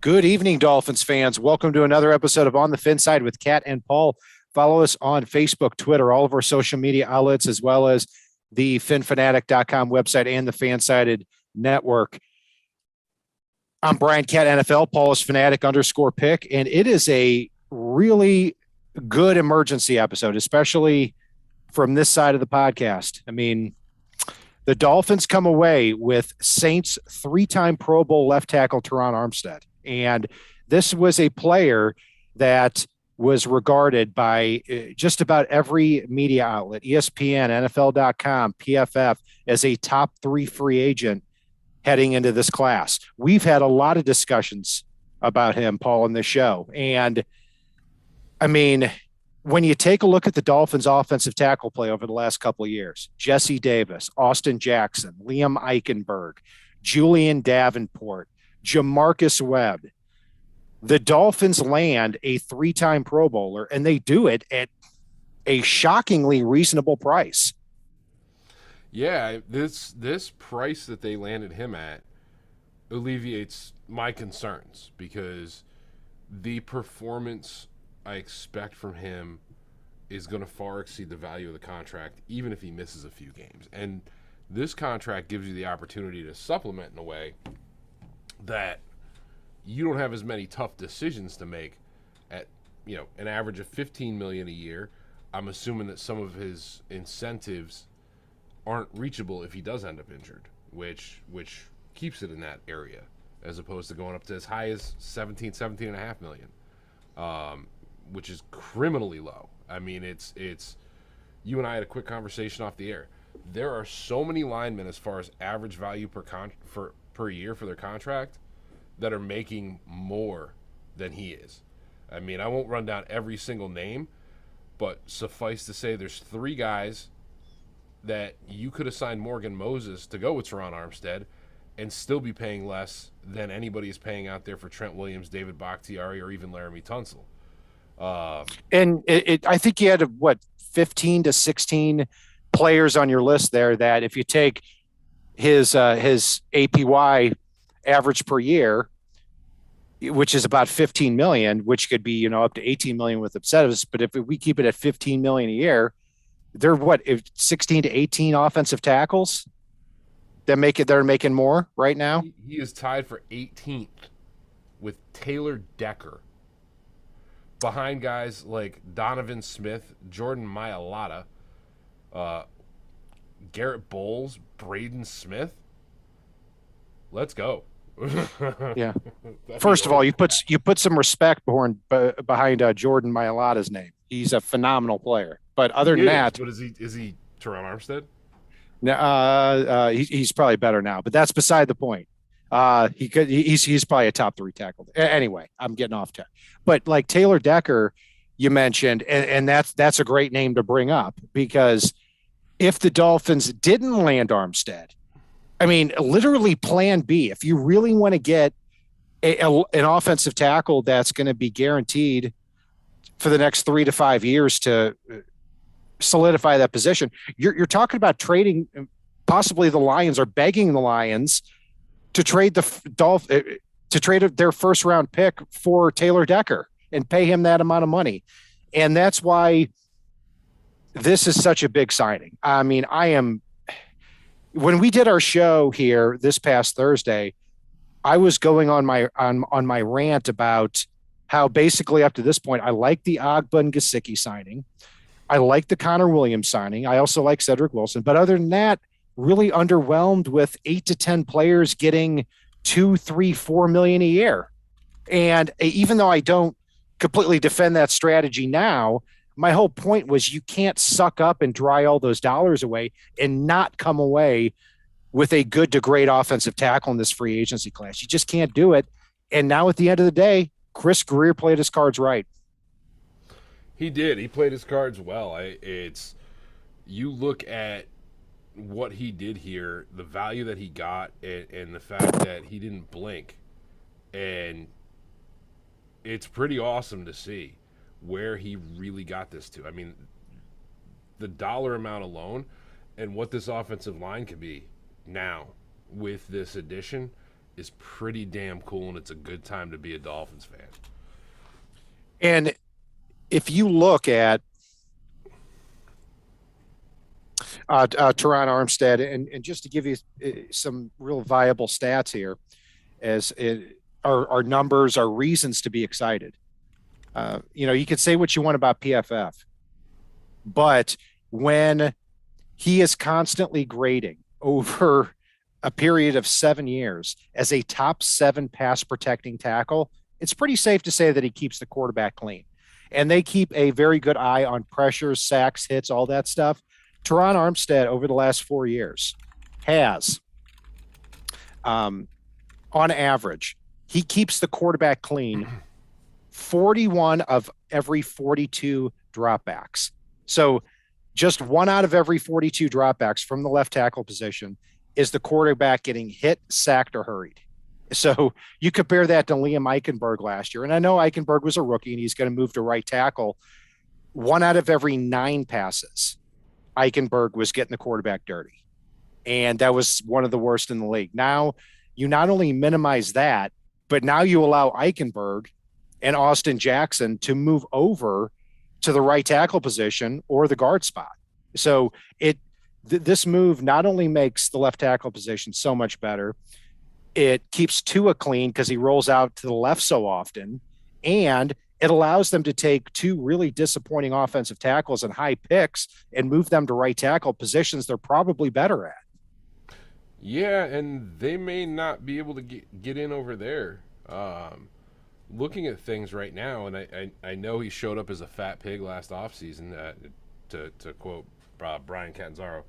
Good evening, Dolphins fans. Welcome to another episode of On the Fin Side with Kat and Paul. Follow us on Facebook, Twitter, all of our social media outlets, as well as the finfanatic.com website and the Fansided Network. I'm Brian Cat NFL. Paul is fanatic_pick, and it is a really good emergency episode, especially from this side of the podcast. I mean, the Dolphins come away with Saints three-time Pro Bowl left tackle Terron Armstead. And this was a player that was regarded by just about every media outlet, ESPN, NFL.com, PFF, as a top 3 free agent heading into this class. We've had a lot of discussions about him, Paul, in this show. And I mean, when you take a look at the Dolphins offensive tackle play over the last couple of years, Jesse Davis, Austin Jackson, Liam Eichenberg, Julian Davenport, Jamarcus Webb, the Dolphins land a 3-time Pro Bowler, and they do it at a shockingly reasonable price. Yeah, this price that they landed him at alleviates my concerns because the performance I expect from him is going to far exceed the value of the contract, even if he misses a few games. And this contract gives you the opportunity to supplement in a way that you don't have as many tough decisions to make at, an average of $15 million a year. I'm assuming that some of his incentives aren't reachable if he does end up injured, which keeps it in that area as opposed to going up to as high as 17.5 million, which is criminally low. I mean, it's you and I had a quick conversation off the air. There are so many linemen as far as average value per year for their contract that are making more than he is. I mean, I won't run down every single name, but suffice to say there's 3 guys that you could assign Morgan Moses to go with Terron Armstead and still be paying less than anybody is paying out there for Trent Williams, David Bakhtiari, or even Laramie Tunsil. And I think you had, 15 to 16 players on your list there that if you take his APY average per year, which is about 15 million, which could be, up to 18 million with incentives. But if we keep it at 15 million a year, they're 16 to 18 offensive tackles they're making more right now. He is tied for 18th with Taylor Decker, behind guys like Donovan Smith, Jordan Mailata, Garrett Bowles, Braden Smith. Let's go. Yeah. First of all, you put some respect behind Jordan Mailata's name. He's a phenomenal player. But other than that, but is he Terron Armstead? No, he's probably better now. But that's beside the point. He's probably a top 3 tackle. Anyway, I'm getting off track. But like Taylor Decker, you mentioned, and that's a great name to bring up because if the Dolphins didn't land Armstead, I mean, literally plan B, if you really want to get an offensive tackle that's going to be guaranteed for the next 3 to 5 years to solidify that position, you're talking about trading, possibly the Lions are begging the Lions to trade their first round pick for Taylor Decker and pay him that amount of money. And that's why this is such a big signing. I mean, when we did our show here this past Thursday, I was going on my rant about how basically up to this point, I like the Agba and Gesicki signing. I like the Connor Williams signing. I also like Cedric Wilson. But other than that, really underwhelmed with 8 to 10 players getting 2, 3, 4 million a year. And even though I don't completely defend that strategy now, my whole point was you can't suck up and dry all those dollars away and not come away with a good to great offensive tackle in this free agency class. You just can't do it. And now at the end of the day, Chris Greer played his cards right. He did. He played his cards well. You look at what he did here, the value that he got, and the fact that he didn't blink, and it's pretty awesome to see where he really got this to. I mean, the dollar amount alone and what this offensive line can be now with this addition is pretty damn cool, and it's a good time to be a Dolphins fan. And if you look at Terron Armstead, and just to give you some real viable stats here, as our numbers, our reasons to be excited. You could say what you want about PFF, but when he is constantly grading over a period of 7 years as a top 7 pass protecting tackle, it's pretty safe to say that he keeps the quarterback clean. And they keep a very good eye on pressures, sacks, hits, all that stuff. Terron Armstead over the last 4 years has, on average, he keeps the quarterback clean 41 of every 42 dropbacks. So just 1 out of every 42 dropbacks from the left tackle position is the quarterback getting hit, sacked, or hurried. So you compare that to Liam Eichenberg last year. And I know Eichenberg was a rookie and he's going to move to right tackle. 1 out of every 9 passes, Eichenberg was getting the quarterback dirty. And that was one of the worst in the league. Now, you not only minimize that, but now you allow Eichenberg and Austin Jackson to move over to the right tackle position or the guard spot. So this move not only makes the left tackle position so much better, it keeps Tua clean because he rolls out to the left so often, and it allows them to take 2 really disappointing offensive tackles and high picks and move them to right tackle, positions they're probably better at. Yeah, and they may not be able to get in over there. Looking at things right now, and I know he showed up as a fat pig last offseason, to quote Brian Catanzaro,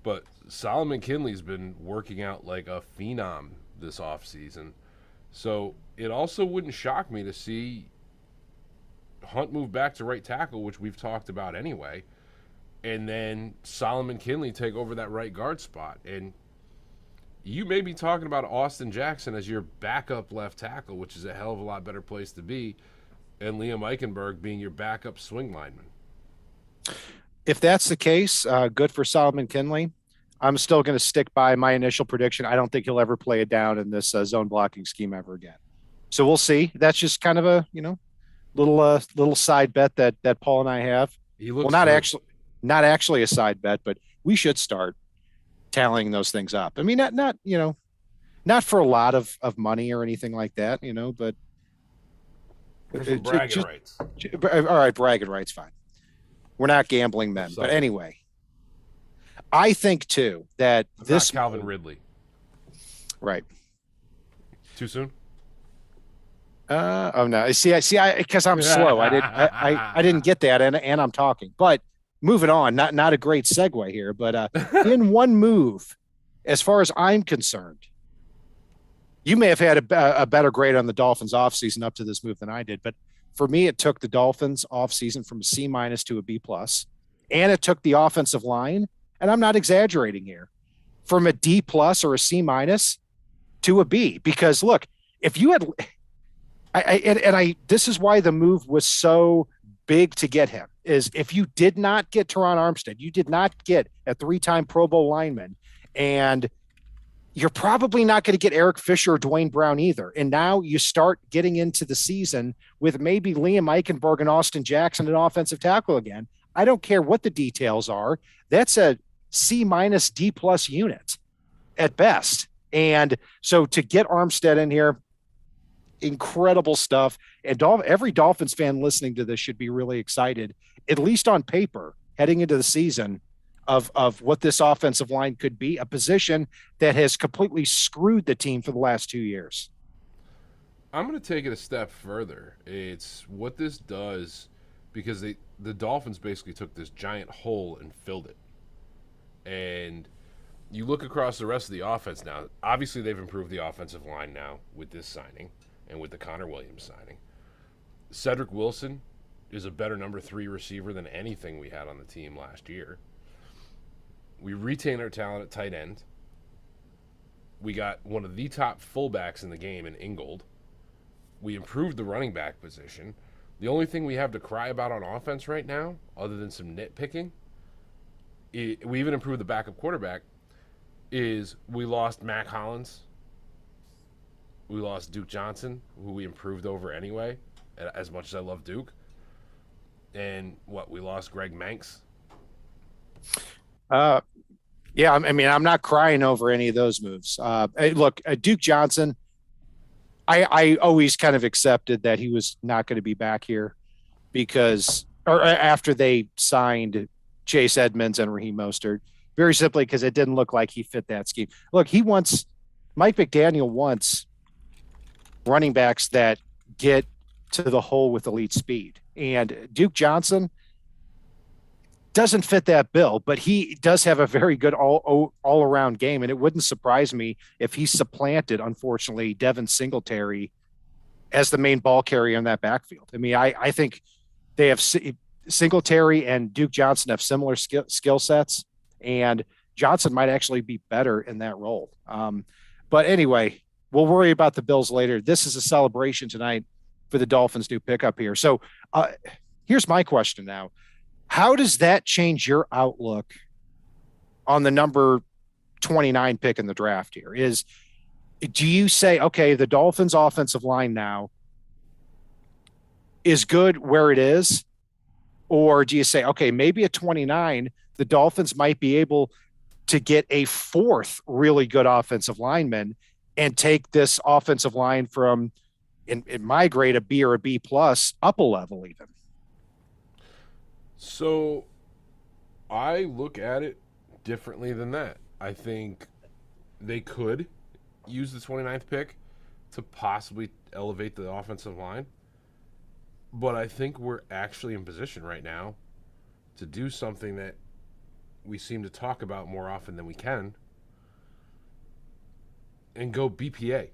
but Solomon Kinley's been working out like a phenom this offseason. So it also wouldn't shock me to see Hunt move back to right tackle, which we've talked about anyway, and then Solomon Kinley take over that right guard spot. And you may be talking about Austin Jackson as your backup left tackle, which is a hell of a lot better place to be, and Liam Eichenberg being your backup swing lineman. If that's the case, good for Solomon Kinley. I'm still going to stick by my initial prediction. I don't think he'll ever play it down in this zone blocking scheme ever again. So we'll see. That's just kind of a little side bet that Paul and I have. He looks not actually a side bet, but we should start tallying those things up. I mean, not for a lot of money or anything like that, but bragging rights. All right, bragging rights, fine. We're not gambling men, but anyway, I think too that this not Calvin Ridley, right? Too soon. Oh no! Because I'm slow. I didn't get that, and I'm talking. But moving on, not a great segue here, but in one move, as far as I'm concerned, you may have had a better grade on the Dolphins offseason up to this move than I did, but for me, it took the Dolphins offseason from a C- to a B+, and it took the offensive line, and I'm not exaggerating here, from a D+ or a C- to a B. Because look, if you had, this is why the move was so big to get him, is if you did not get Terron Armstead, you did not get a 3-time Pro Bowl lineman, and you're probably not going to get Eric Fisher or Dwayne Brown either. And now you start getting into the season with maybe Liam Eichenberg and Austin Jackson at offensive tackle again. I don't care what the details are. That's a C- D+ unit at best. And so to get Armstead in here, incredible stuff. And every Dolphins fan listening to this should be really excited, at least on paper, heading into the season, of what this offensive line could be, a position that has completely screwed the team for the last 2 years. I'm going to take it a step further. It's what this does, because the Dolphins basically took this giant hole and filled it. And you look across the rest of the offense now. Obviously, they've improved the offensive line now with this signing and with the Connor Williams signing. Cedric Wilson is a better number 3 receiver than anything we had on the team last year. We retained our talent at tight end. We got one of the top fullbacks in the game in Ingold. We improved the running back position. The only thing we have to cry about on offense right now, other than some nitpicking, we even improved the backup quarterback, is we lost Mac Hollins We lost Duke Johnson, who we improved over anyway, as much as I love Duke. And what, we lost Greg Manx. Uh, yeah, I mean, I'm not crying over any of those moves. Hey, look, Duke Johnson, I always kind of accepted that he was not going to be back here because, or after they signed Chase Edmonds and Raheem Mostert, very simply because it didn't look like he fit that scheme. Look, Mike McDaniel wants running backs that get to the hole with elite speed. And Duke Johnson doesn't fit that bill, but he does have a very good all around game. And it wouldn't surprise me if he supplanted, unfortunately, Devin Singletary as the main ball carrier in that backfield. I mean, I think they have Singletary and Duke Johnson have similar skill sets, and Johnson might actually be better in that role. But anyway, we'll worry about the Bills later. This is a celebration tonight for the Dolphins' new pickup here. So here's my question now. How does that change your outlook on the number 29 pick in the draft here? Do you say, okay, the Dolphins' offensive line now is good where it is? Or do you say, okay, maybe at 29, the Dolphins might be able to get a fourth really good offensive lineman and take this offensive line from, in my grade, a B or a B plus up a level even? So I look at it differently than that. I think they could use the 29th pick to possibly elevate the offensive line. But I think we're actually in position right now to do something that we seem to talk about more often than we can and go BPA.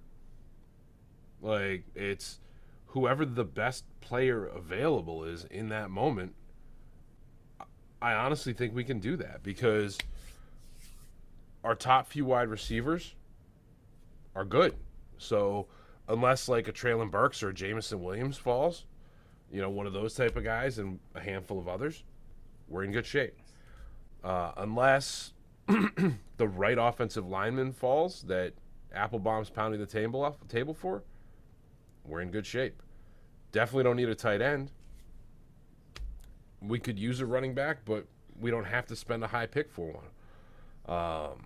Like, it's whoever the best player available is in that moment. I honestly think we can do that because our top few wide receivers are good. So unless like a Traylon Burks or a Jamison Williams falls, one of those type of guys and a handful of others, we're in good shape. Unless the right offensive lineman falls that Applebaum's pounding the table for, we're in good shape. Definitely don't need a tight end. We could use a running back, but we don't have to spend a high pick for one.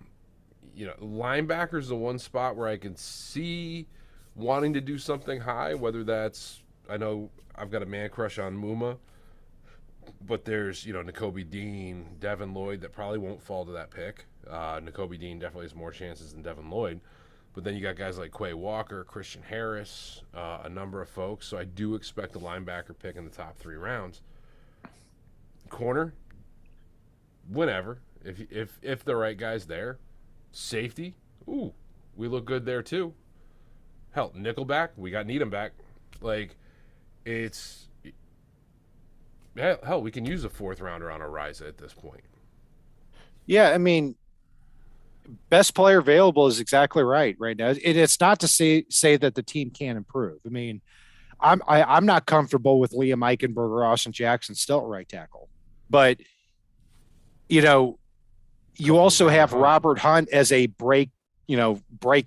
Linebacker's the one spot where I can see wanting to do something high, whether that's, I know I've got a man crush on Muma, but there's, Nakobe Dean, Devin Lloyd that probably won't fall to that pick. Nakobe Dean definitely has more chances than Devin Lloyd. But then you got guys like Quay Walker, Christian Harris, a number of folks. So I do expect a linebacker pick in the top 3 rounds. Corner, whenever, if the right guy's there. Safety, ooh, we look good there too. Hell, nickelback, we got Needham back. Like, it's hell, we can use a 4th rounder on a rise at this point. Yeah, I mean, best player available is exactly right now. It's not to say that the team can't improve. I mean, I'm not comfortable with Liam Eichenberg or Austin Jackson still at right tackle. But, you also have Robert Hunt as a break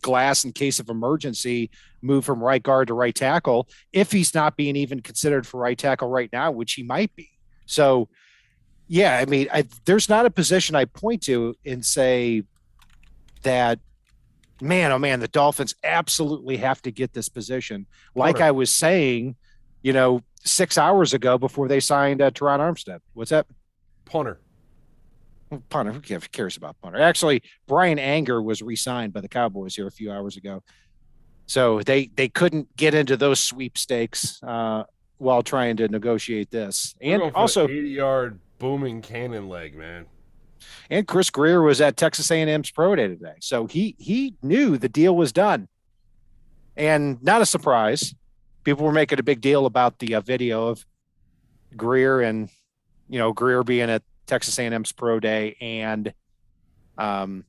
glass in case of emergency, move from right guard to right tackle, if he's not being even considered for right tackle right now, which he might be. So, yeah, I mean, there's not a position I point to and say that, man, oh man, the Dolphins absolutely have to get this position. Like I was saying, 6 hours ago before they signed Terron Armstead. What's that? Punter. Punter. Who cares about punter? Actually, Brian Anger was re-signed by the Cowboys here a few hours ago. So they couldn't get into those sweepstakes while trying to negotiate this. And also 80-yard booming cannon leg, man. And Chris Greer was at Texas A&M's Pro Day today. So he knew the deal was done. And not a surprise. People were making a big deal about the video of Greer and, Greer being at Texas A&M's Pro Day and Terron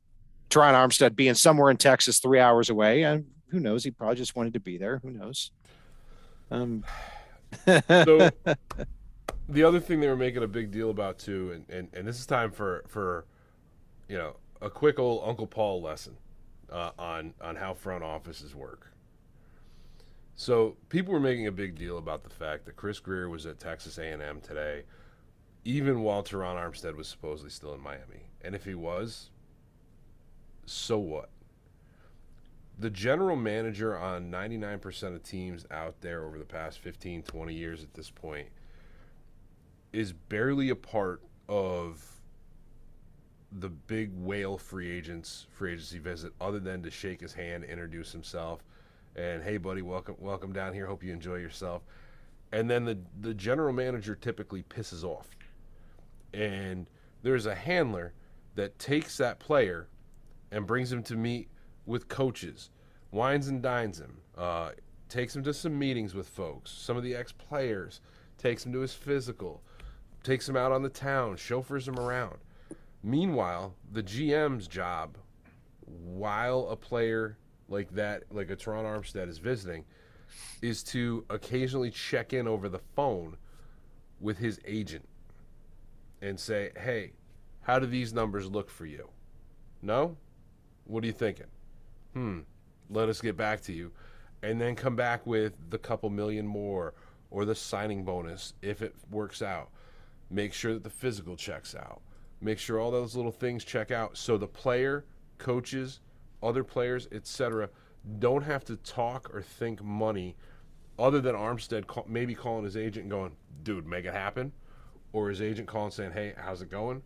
Armstead being somewhere in Texas 3 hours away. And who knows? He probably just wanted to be there. Who knows? So the other thing they were making a big deal about too, and this is time for a quick old Uncle Paul lesson on how front offices work. So people were making a big deal about the fact that Chris Greer was at Texas A&M today, even while Terron Armstead was supposedly still in Miami. And if he was, so what? The general manager on 99% of teams out there over the past 15, 20 years at this point is barely a part of the big whale free agency visit, other than to shake his hand, introduce himself, and hey buddy, welcome down here, hope you enjoy yourself. And then the general manager typically pisses off, and there's a handler that takes that player and brings him to meet with coaches, wines and dines him, takes him to some meetings with folks, some of the ex-players, takes him to his physical, takes him out on the town, chauffeurs him around. Meanwhile, the GM's job, while a player like that, like a Terron Armstead, is visiting, is to occasionally check in over the phone with his agent and say, hey, how do these numbers look for you? No? What are you thinking? Let us get back to you. And then come back with the couple million more or the signing bonus if it works out. Make sure that the physical checks out. Make sure all those little things check out so the player, coaches, other players, etc., don't have to talk or think money other than Armstead maybe calling his agent and going, dude, make it happen. Or his agent calling saying, hey, how's it going?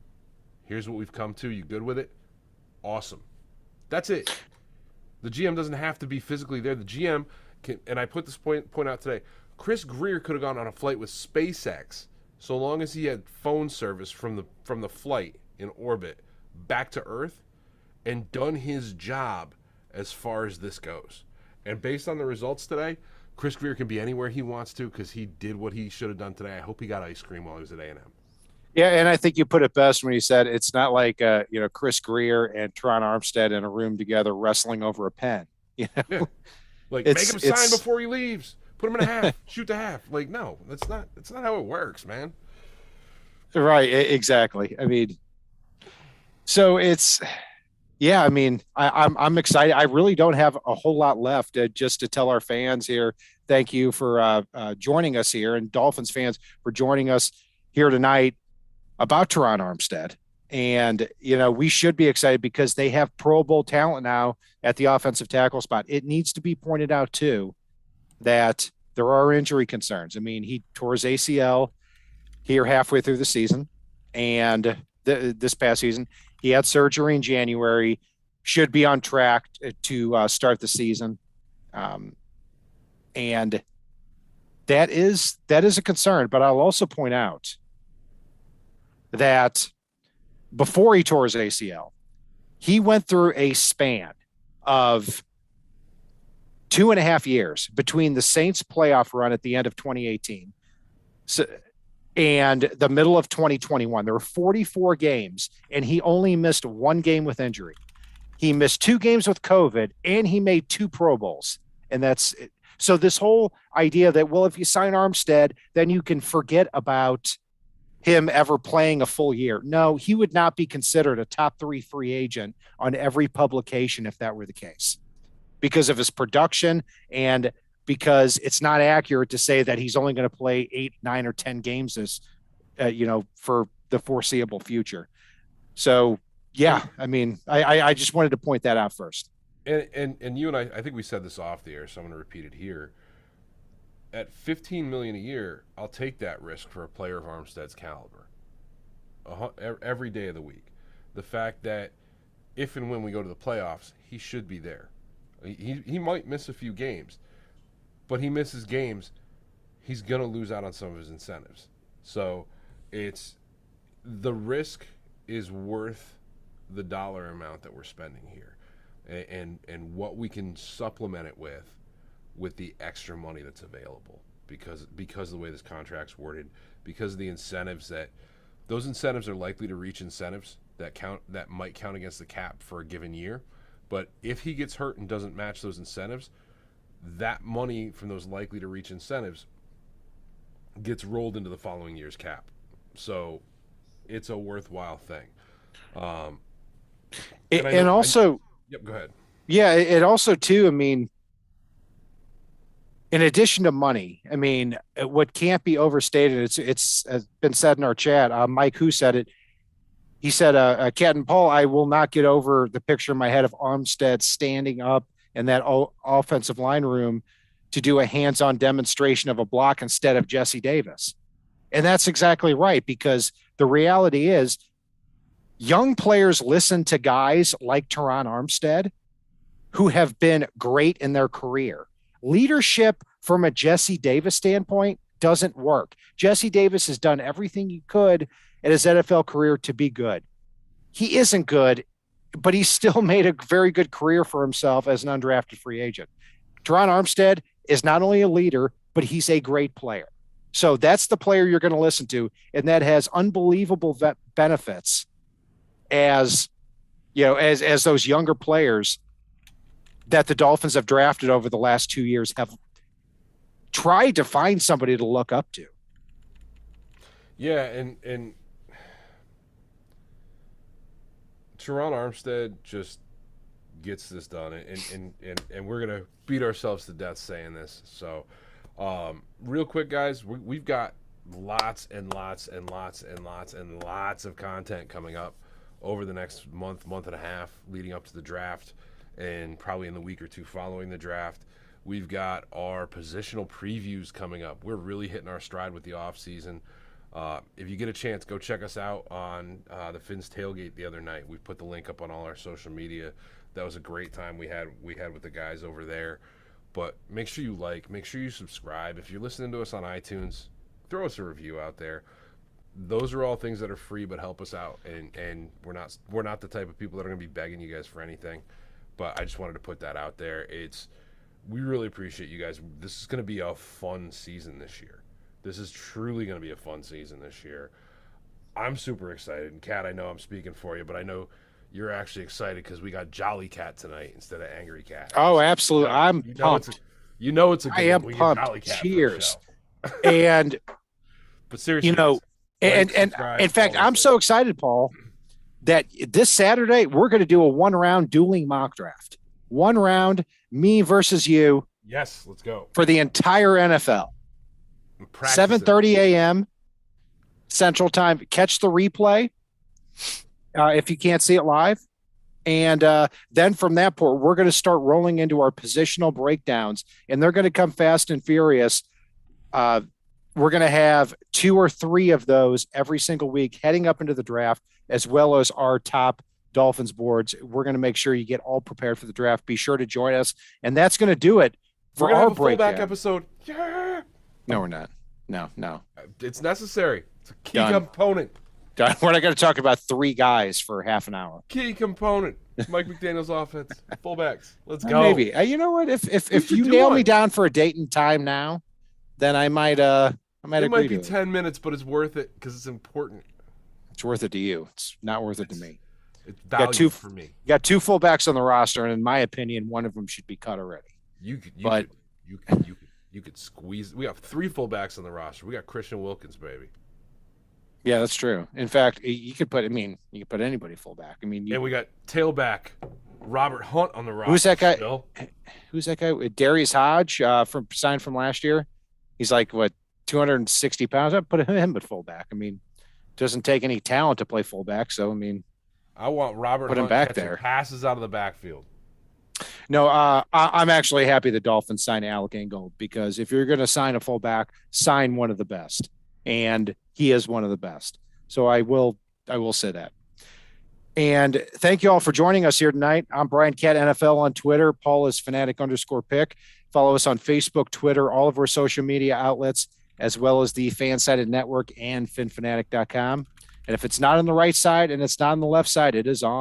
Here's what we've come to. You good with it? Awesome. That's it. The GM doesn't have to be physically there. The GM can, and I put this point out today, Chris Greer could have gone on a flight with SpaceX so long as he had phone service from the flight in orbit back to Earth and done his job as far as this goes. And based on the results today, Chris Greer can be anywhere he wants to because he did what he should have done today. I hope he got ice cream while he was at A&M. Yeah, and I think you put it best when you said it's not like Chris Greer and Terron Armstead in a room together wrestling over a pen. Yeah. Like make him sign before he leaves. Put him in a half. Shoot the half. Like no, that's not how it works, man. Right, exactly. I mean, so it's yeah. I mean, I'm excited. I really don't have a whole lot left just to tell our fans here. Thank you for joining us here, and Dolphins fans for joining us here tonight about Terron Armstead. And, we should be excited because they have Pro Bowl talent now at the offensive tackle spot. It needs to be pointed out, too, that there are injury concerns. I mean, he tore his ACL here halfway through the season. And this past season, he had surgery in January, should be on track to start the season. And that is a concern. But I'll also point out that before he tore his ACL, he went through a span of 2.5 years between the Saints playoff run at the end of 2018 and the middle of 2021. There were 44 games, and he only missed one game with injury. He missed 2 games with COVID, and he made 2 Pro Bowls. And that's it. So this whole idea that, well, if you sign Armstead, then you can forget about him ever playing a full year. No, he would not be considered a top 3 free agent on every publication if that were the case, because of his production and because it's not accurate to say that he's only going to play 8, 9, or 10 games this, for the foreseeable future. So, yeah, I mean, I just wanted to point that out first. And you and I think we said this off the air, so I'm going to repeat it here. At $15 million a year, I'll take that risk for a player of Armstead's caliber. Every day of the week. The fact that if and when we go to the playoffs, he should be there. He might miss a few games, but he misses games, he's going to lose out on some of his incentives. So it's the risk is worth the dollar amount that we're spending here, and what we can supplement it with the extra money that's available because of the way this contract's worded, because of the incentives those incentives are likely to reach incentives that might count against the cap for a given year. But if he gets hurt and doesn't match those incentives, that money from those likely to reach incentives gets rolled into the following year's cap. So it's a worthwhile thing. Yep, go ahead. Yeah, it also too, I mean, in addition to money, I mean, what can't be overstated, it's been said in our chat. Mike, who said it? He said, Cat and Paul, I will not get over the picture in my head of Armstead standing up in that offensive line room to do a hands-on demonstration of a block instead of Jesse Davis. And that's exactly right, because the reality is young players listen to guys like Terron Armstead who have been great in their career. Leadership from a Jesse Davis standpoint doesn't work. Jesse Davis has done everything he could in his NFL career to be good. He isn't good, but he still made a very good career for himself as an undrafted free agent. Terron Armstead is not only a leader, but he's a great player. So that's the player you're going to listen to, and that has unbelievable benefits as those younger players that the Dolphins have drafted over the last 2 years have tried to find somebody to look up to. Yeah, and Terron Armstead just gets this done, and we're gonna beat ourselves to death saying this. So, real quick, guys, we've got lots and lots and lots and lots and lots of content coming up over the next month and a half, leading up to the draft, and probably in the week or two following the draft. We've got our positional previews coming up. We're really hitting our stride with the offseason. If you get a chance, go check us out on the Fins tailgate the other night. We put the link up on all our social media. That was a great time we had with the guys over there. But make sure you make sure you subscribe. If you're listening to us on iTunes, throw us a review out there. Those are all things that are free but help us out. And we're not the type of people that are going to be begging you guys for anything. But I just wanted to put that out there. We really appreciate you guys. This is going to be a fun season this year. This is truly going to be a fun season this year. I'm super excited. And, Kat, I know I'm speaking for you, but I know you're actually excited because we got Jolly Cat tonight instead of Angry Cat. Oh, absolutely. I'm pumped. It's a good I am pumped. Cheers. And, but seriously, and in fact, I'm so excited, Paul, that this Saturday we're going to do a one-round dueling mock draft. One round, me versus you. Yes, let's go. For the entire NFL. 7:30 a.m. Central Time. Catch the replay if you can't see it live. And then from that point, we're going to start rolling into our positional breakdowns, and they're going to come fast and furious. We're going to have 2 or 3 of those every single week heading up into the draft, as well as our top Dolphins boards. We're going to make sure you get all prepared for the draft. Be sure to join us. And that's going to do it for our breakdown. Fullback episode. Yeah. No, we're not. No. It's necessary. It's a key component. Done. We're not going to talk about 3 guys for half an hour. Key component. Mike McDaniel's offense. Fullbacks. Let's go. Maybe. You know what? If you nail me down for a date and time now, then I might agree. It might be 10 minutes, but it's worth it because it's important. It's worth it to you. It's not worth it to me. It's value for me. You got 2 fullbacks on the roster, and in my opinion, one of them should be cut already. You could squeeze. We have 3 fullbacks on the roster. We got Christian Wilkins, baby. Yeah, that's true. In fact, you could put anybody fullback. And we got tailback Robert Hunt on the roster. Who's that guy? Still. Who's that guy? Darius Hodge, signed from last year. He's like 260 pounds. I'd put him at fullback. Doesn't take any talent to play fullback. So I want Robert put Hunt him back there. Passes out of the backfield. No, I'm actually happy the Dolphins signed Alec Ingold, because if you're going to sign a fullback, sign one of the best, and he is one of the best. So I will say that. And thank you all for joining us here tonight. I'm Brian Cat NFL on Twitter. Paul is fanatic_pick. Follow us on Facebook, Twitter, all of our social media outlets, as well as the Fansided Network and FinFanatic.com. And if it's not on the right side and it's not on the left side, it is on